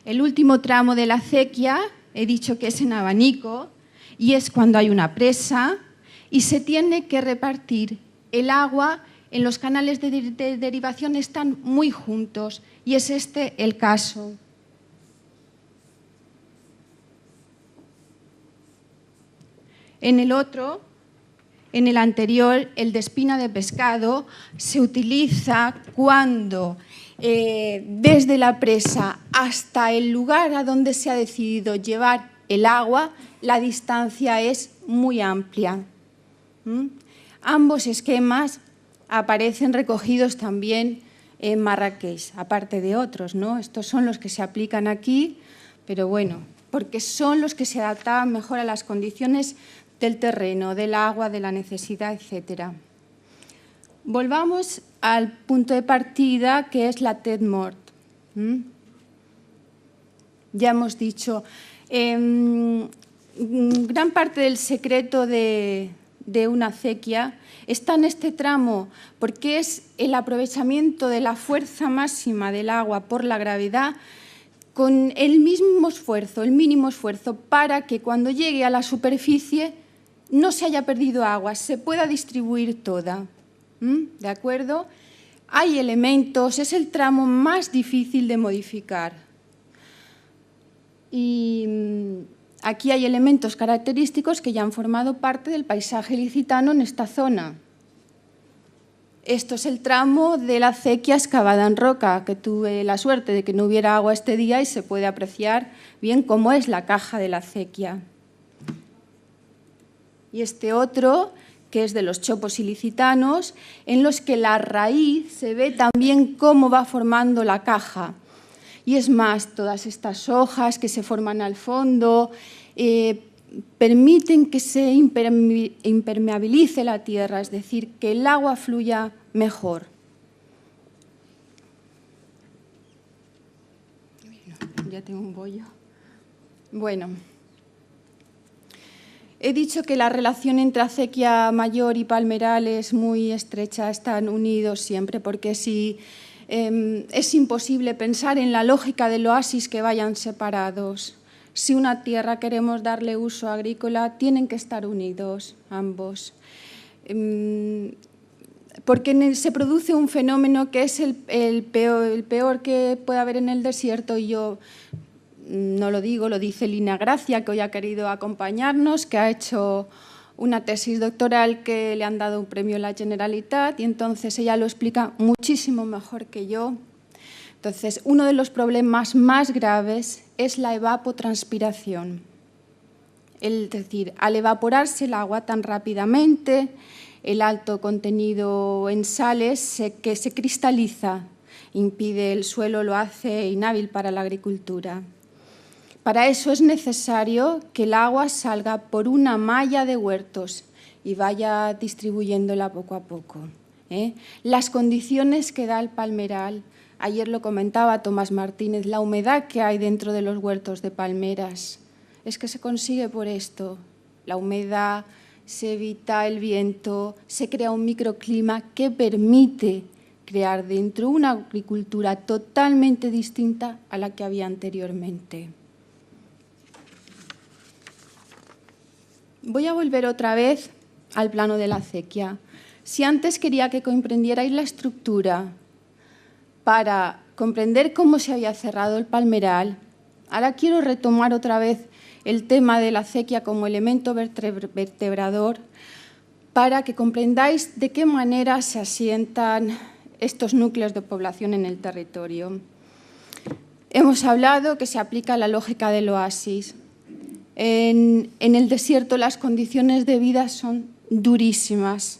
El último tramo de la acequia, he dicho que es en abanico, y es cuando hay una presa y se tiene que repartir el agua. En los canales de derivación están muy juntos y es este el caso. En el otro, en el anterior, el de espina de pescado, se utiliza cuando desde la presa hasta el lugar a donde se ha decidido llevar el agua, la distancia es muy amplia. Ambos esquemas aparecen recogidos también en Marrakech, aparte de otros, ¿no? Estos son los que se aplican aquí, pero bueno, porque son los que se adaptaban mejor a las condiciones del terreno, del agua, de la necesidad, etc. Volvamos al punto de partida, que es la tête morte. Ya hemos dicho, gran parte del secreto de una acequia está en este tramo, porque es el aprovechamiento de la fuerza máxima del agua por la gravedad con el mismo esfuerzo, el mínimo esfuerzo, para que cuando llegue a la superficie no se haya perdido agua, se pueda distribuir toda. ¿De acuerdo? Hay elementos, es el tramo más difícil de modificar. Y aquí hay elementos característicos que ya han formado parte del paisaje ilicitano en esta zona. Esto es el tramo de la acequia excavada en roca, que tuve la suerte de que no hubiera agua este día y se puede apreciar bien cómo es la caja de la acequia. Y este otro, que es de los chopos ilicitanos, en los que la raíz se ve también cómo va formando la caja. Y es más, todas estas hojas que se forman al fondo permiten que se impermeabilice la tierra, es decir, que el agua fluya mejor. Ya tengo un bollo. Bueno. He dicho que la relación entre acequia mayor y palmeral es muy estrecha, están unidos siempre, porque si es imposible pensar en la lógica del oasis que vayan separados. Si una tierra queremos darle uso agrícola, tienen que estar unidos ambos. Porque se produce un fenómeno que es el peor que puede haber en el desierto, y yo no lo digo, lo dice Lina Gracia, que hoy ha querido acompañarnos, que ha hecho una tesis doctoral que le han dado un premio a la Generalitat, y entonces ella lo explica muchísimo mejor que yo. Entonces, uno de los problemas más graves es la evapotranspiración. Es decir, al evaporarse el agua tan rápidamente, el alto contenido en sales que se cristaliza, impide el suelo, lo hace inhábil para la agricultura. Para eso es necesario que el agua salga por una malla de huertos y vaya distribuyéndola poco a poco. Las condiciones que da el palmeral, ayer lo comentaba Tomás Martínez, la humedad que hay dentro de los huertos de palmeras, es que se consigue por esto. La humedad, se evita el viento, se crea un microclima que permite crear dentro una agricultura totalmente distinta a la que había anteriormente. Voy a volver otra vez al plano de la acequia. Si antes quería que comprendierais la estructura para comprender cómo se había cerrado el palmeral, ahora quiero retomar otra vez el tema de la acequia como elemento vertebrador para que comprendáis de qué manera se asientan estos núcleos de población en el territorio. Hemos hablado que se aplica la lógica del oasis. En el desierto las condiciones de vida son durísimas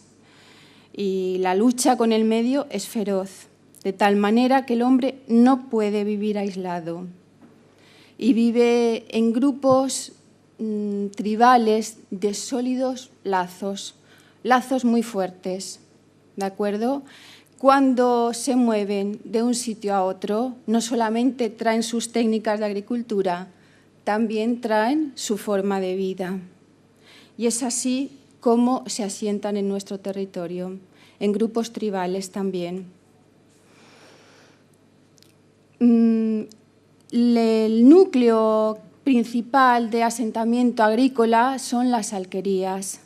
y la lucha con el medio es feroz, de tal manera que el hombre no puede vivir aislado y vive en grupos tribales de sólidos lazos, lazos muy fuertes, ¿de acuerdo? Cuando se mueven de un sitio a otro, no solamente traen sus técnicas de agricultura, también traen su forma de vida. Y es así como se asientan en nuestro territorio, en grupos tribales también. el núcleo principal de asentamiento agrícola son las alquerías.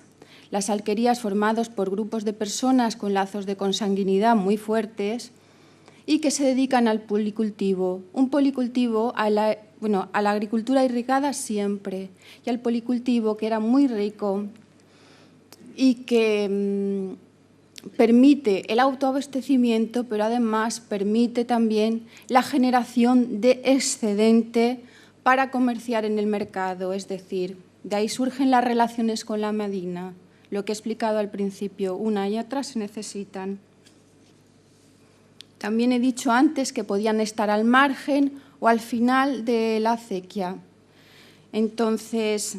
Las alquerías formadas por grupos de personas con lazos de consanguinidad muy fuertes y que se dedican al policultivo. Un policultivo a la agricultura irrigada siempre, y al policultivo que era muy rico y que permite el autoabastecimiento, pero además permite también la generación de excedente para comerciar en el mercado. Es decir, de ahí surgen las relaciones con la Medina, lo que he explicado al principio, una y otra se necesitan. También he dicho antes que podían estar al margen o al final de la acequia. Entonces,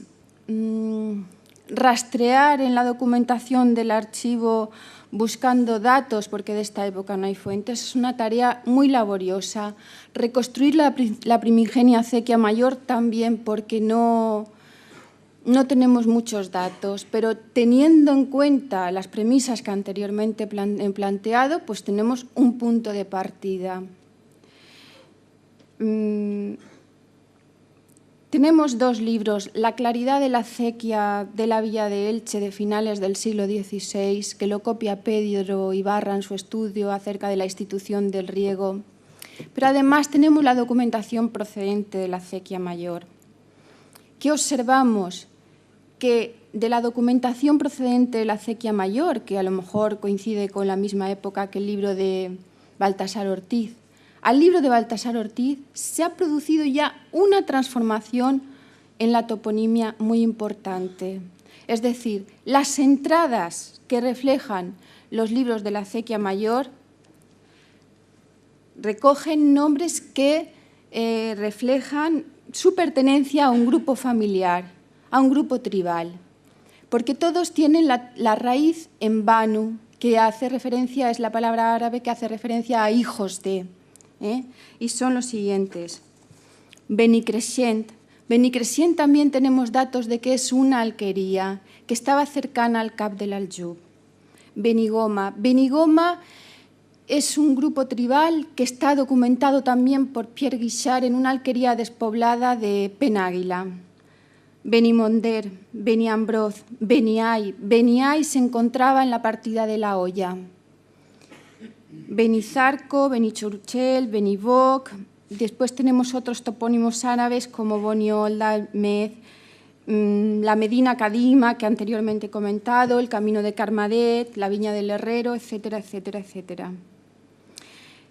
rastrear en la documentación del archivo buscando datos, porque de esta época no hay fuentes, es una tarea muy laboriosa. Reconstruir la primigenia acequia mayor también, porque no tenemos muchos datos, pero teniendo en cuenta las premisas que anteriormente he planteado, pues tenemos un punto de partida. Tenemos dos libros, La claridad de la acequia de la Villa de Elche de finales del siglo XVI, que lo copia Pedro Ibarra en su estudio acerca de la institución del riego, pero además tenemos la documentación procedente de la acequia mayor. ¿Qué observamos? Que de la documentación procedente de la acequia mayor, que a lo mejor coincide con la misma época que el libro de Baltasar Ortiz, al libro de Baltasar Ortiz se ha producido ya una transformación en la toponimia muy importante. Es decir, las entradas que reflejan los libros de la acequia mayor recogen nombres que reflejan su pertenencia a un grupo familiar, a un grupo tribal, porque todos tienen la raíz en Banu, que hace referencia, es la palabra árabe que hace referencia a hijos de, y son los siguientes. Benicrescent. Benicrescent también tenemos datos de que es una alquería que estaba cercana al Cap del Aljub. Benigoma. Benigoma es un grupo tribal que está documentado también por Pierre Guichard en una alquería despoblada de Penàguila. Benimonder, Beniambroz, Beniay. Beniay se encontraba en la partida de la Hoya. Benizarco, Benichurchel, Beniboc. Después tenemos otros topónimos árabes como Boniolda, Med, la Medina Kadima, que anteriormente he comentado, el Camino de Carmadet, la Viña del Herrero, etcétera, etcétera, etcétera.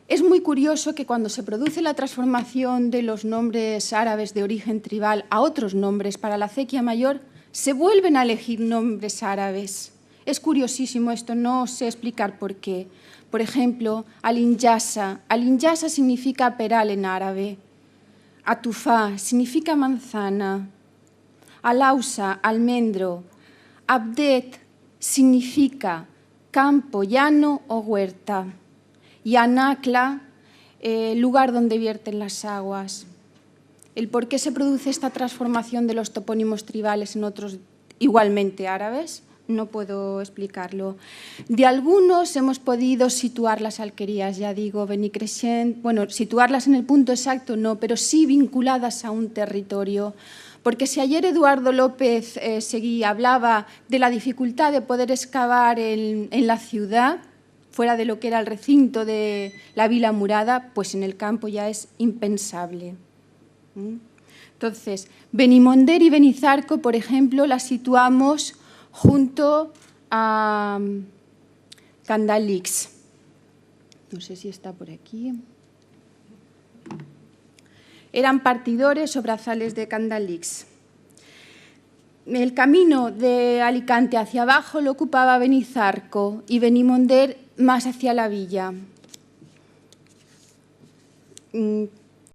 Es muy curioso que cuando se produce la transformación de los nombres árabes de origen tribal a otros nombres para la acequia mayor, se vuelven a elegir nombres árabes. Es curiosísimo esto, no sé explicar por qué. Por ejemplo, Al-Injasa. Al-Injasa significa peral en árabe. Atufá significa manzana. Alausa, almendro. Abdet significa campo, llano o huerta. Y Anakla, lugar donde vierten las aguas. El por qué se produce esta transformación de los topónimos tribales en otros igualmente árabes, no puedo explicarlo. De algunos hemos podido situar las alquerías, ya digo, Benicrescent, bueno, situarlas en el punto exacto no, pero sí vinculadas a un territorio. Porque si ayer Eduardo López Seguí hablaba de la dificultad de poder excavar en la ciudad, fuera de lo que era el recinto de la Vila Murada, pues en el campo ya es impensable. Entonces, Benimonder y Benizarco, por ejemplo, las situamos junto a Candalix. No sé si está por aquí. Eran partidores o brazales de Candalix. El camino de Alicante hacia abajo lo ocupaba Benizarco y Benimonder más hacia la villa.